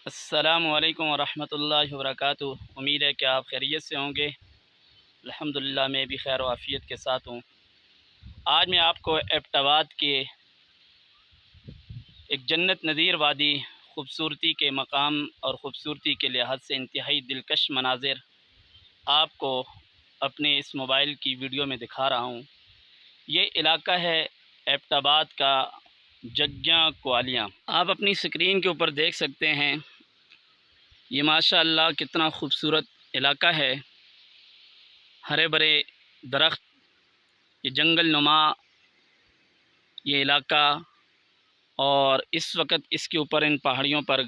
अस्सलामुअलैकुम वरहमतुल्लाहि वबरकातुहू। उम्मीद है कि आप खैरियत से होंगे। अल्हम्दुलिल्लाह मैं भी खैर आफ़ियत के साथ हूँ। आज मैं आपको एबटाबाद के एक जन्नत नज़ीर वादी ख़ूबसूरती के मकाम और ख़ूबसूरती के लिहाज से इंतहाई दिलकश मनाज़िर आपको अपने इस मोबाइल की वीडियो में दिखा रहा हूँ। ये इलाका है एबटाबाद का जग्गियाँ क्वालियाँ। आप अपनी स्क्रीन के ऊपर देख सकते हैं। ये माशाअल्लाह कितना खूबसूरत इलाका है। हरे भरे दरख्त, ये जंगल नुमा ये इलाका, और इस वक्त इसके ऊपर इन पहाड़ियों पर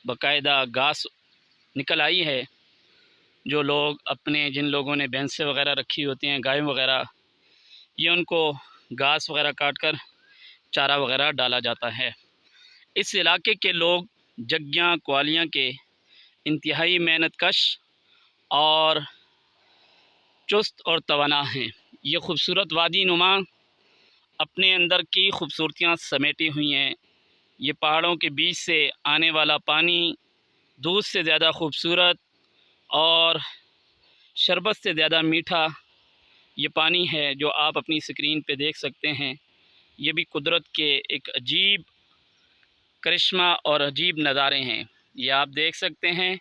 बाकायदा घास निकल आई है। जो लोग अपने जिन लोगों ने भैंसें वगैरह रखी होती हैं, गाय वगैरह, ये उनको घास वगैरह काट कर चारा वगैरह डाला जाता है। इस इलाके के लोग जग्गियाँ क्वालियाँ के इंतहाई मेहनत कश और चुस्त और तवाना हैं। ये खूबसूरत वादी नुमा अपने अंदर की खूबसूरतियाँ समेटी हुई हैं। ये पहाड़ों के बीच से आने वाला पानी दूध से ज़्यादा खूबसूरत और शरबत से ज़्यादा मीठा ये पानी है जो आप अपनी स्क्रीन पे देख सकते हैं। ये भी कुदरत के एक अजीब करिश्मा और अजीब नज़ारे हैं। ये आप देख सकते हैं।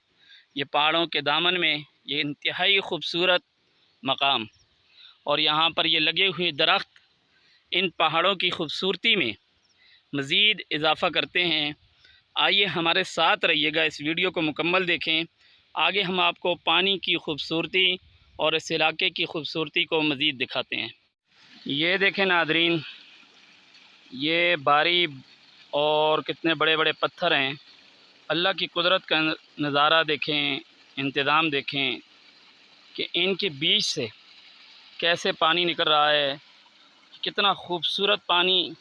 ये पहाड़ों के दामन में ये इंतहाई खूबसूरत मकाम, और यहाँ पर ये लगे हुए दरख्त इन पहाड़ों की खूबसूरती में मज़ीद इजाफ़ा करते हैं। आइए हमारे साथ रहिएगा, इस वीडियो को मुकम्मल देखें। आगे हम आपको पानी की खूबसूरती और इस इलाके की खूबसूरती को मज़ीद दिखाते हैं। ये देखें नादरीन, ये बारी और कितने बड़े बड़े पत्थर हैं। अल्लाह की कुदरत का नज़ारा देखें, इंतज़ाम देखें कि इनके बीच से कैसे पानी निकल रहा है। कितना खूबसूरत पानी,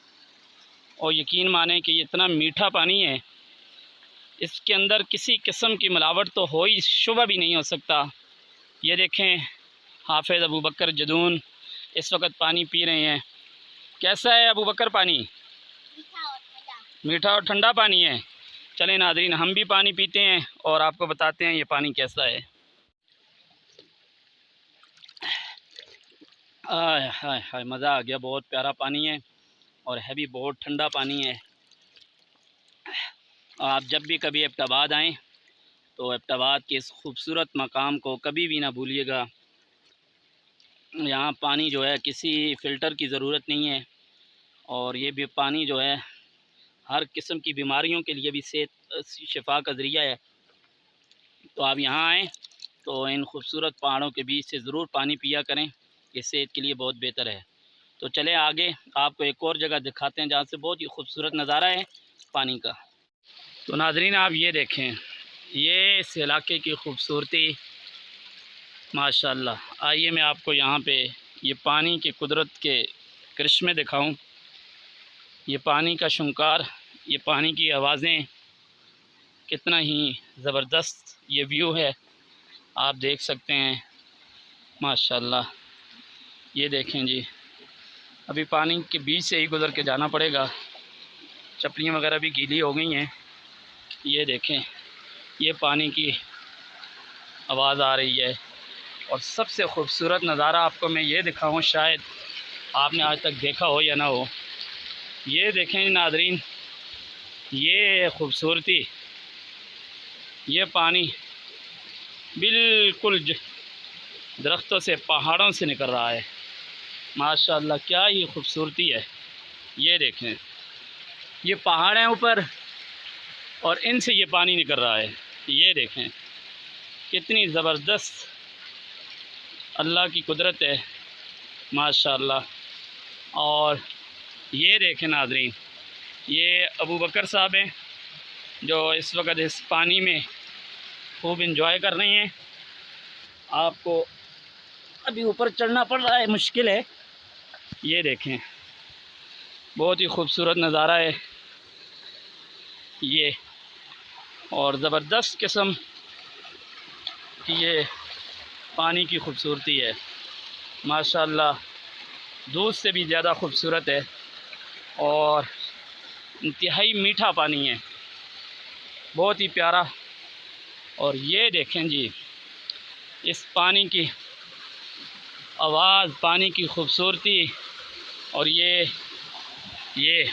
और यकीन माने कि ये इतना मीठा पानी है, इसके अंदर किसी किस्म की मिलावट तो हो ही शुबा भी नहीं हो सकता। ये देखें, हाफिज़ अबू बकर जदून इस वक्त पानी पी रहे हैं। कैसा है अबू बकर पानी? मीठा और ठंडा पानी है। चलें नाज़रीन, हम भी पानी पीते हैं और आपको बताते हैं ये पानी कैसा है। आय हाय हाय, मज़ा आ गया। बहुत प्यारा पानी है और है भी बहुत ठंडा पानी है। आप जब भी कभी एबटाबाद आएँ तो एबटाबाद के इस खूबसूरत मकाम को कभी भी ना भूलिएगा। यहाँ पानी जो है किसी फ़िल्टर की ज़रूरत नहीं है, और ये भी पानी जो है हर किस्म की बीमारियों के लिए भी सेहत शिफा का ज़रिया है। तो आप यहाँ आएँ तो इन खूबसूरत पहाड़ों के बीच से ज़रूर पानी पिया करें, ये सेहत के लिए बहुत बेहतर है। तो चलें आगे आपको एक और जगह दिखाते हैं जहाँ से बहुत ही खूबसूरत नज़ारा है पानी का। तो नाज़रीन आप ये देखें, ये इस इलाके की खूबसूरती माशाअल्लाह। आइए मैं आपको यहाँ पे ये पानी की कुदरत के करिश्मे दिखाऊं। ये पानी का शुंकार, ये पानी की आवाज़ें, कितना ही ज़बरदस्त ये व्यू है, आप देख सकते हैं माशाअल्लाह। ये देखें जी, अभी पानी के बीच से ही गुज़र के जाना पड़ेगा। चप्पलियाँ वगैरह भी गीली हो गई हैं। ये देखें, ये पानी की आवाज़ आ रही है। और सबसे ख़ूबसूरत नज़ारा आपको मैं ये दिखाऊं, शायद आपने आज तक देखा हो या ना हो। ये देखें नाज़रीन, ये खूबसूरती, ये पानी बिल्कुल दरख्तों से, पहाड़ों से निकल रहा है। माशाअल्लाह क्या ये खूबसूरती है। ये देखें, ये पहाड़ हैं ऊपर और इनसे ये पानी निकल रहा है। ये देखें कितनी ज़बरदस्त अल्लाह की कुदरत है माशाअल्लाह। और ये देखें नाज़रीन, ये अबू बकर साहब हैं जो इस वक्त इस पानी में खूब इंजॉय कर रहे हैं। आपको अभी ऊपर चढ़ना पड़ रहा है, मुश्किल है। ये देखें बहुत ही खूबसूरत नज़ारा है ये, और ज़बरदस्त किस्म की ये पानी की खूबसूरती है माशाअल्लाह। दूध से भी ज़्यादा खूबसूरत है और इंतहाई मीठा पानी है। बहुत ही प्यारा। और ये देखें जी, इस पानी की आवाज़, पानी की खूबसूरती, और ये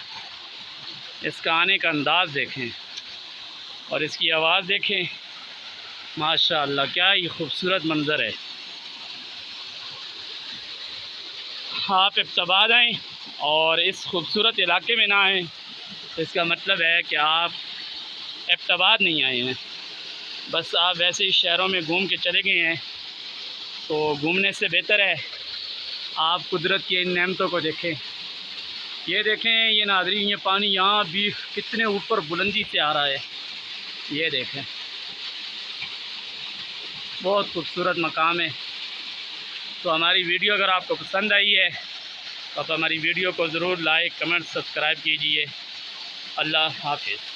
इसका आने का अंदाज़ देखें और इसकी आवाज़ देखें। माशाअल्लाह, क्या ही खूबसूरत मंज़र है। आप इब्तिदाद आएँ और इस खूबसूरत इलाके में ना आएँ, इसका मतलब है कि आप इब्तिदाद नहीं आए हैं। बस आप वैसे ही शहरों में घूम के चले गए हैं। तो घूमने से बेहतर है आप कुदरत की इन नेमतों को देखें। ये देखें, ये नाज़रीन, ये पानी यहाँ भी कितने ऊपर बुलंदी से आ रहा है। ये देखें, बहुत खूबसूरत मकाम है। तो हमारी वीडियो अगर आपको पसंद आई है तो आप हमारी वीडियो को ज़रूर लाइक, कमेंट, सब्सक्राइब कीजिए। अल्लाह हाफ़िज़।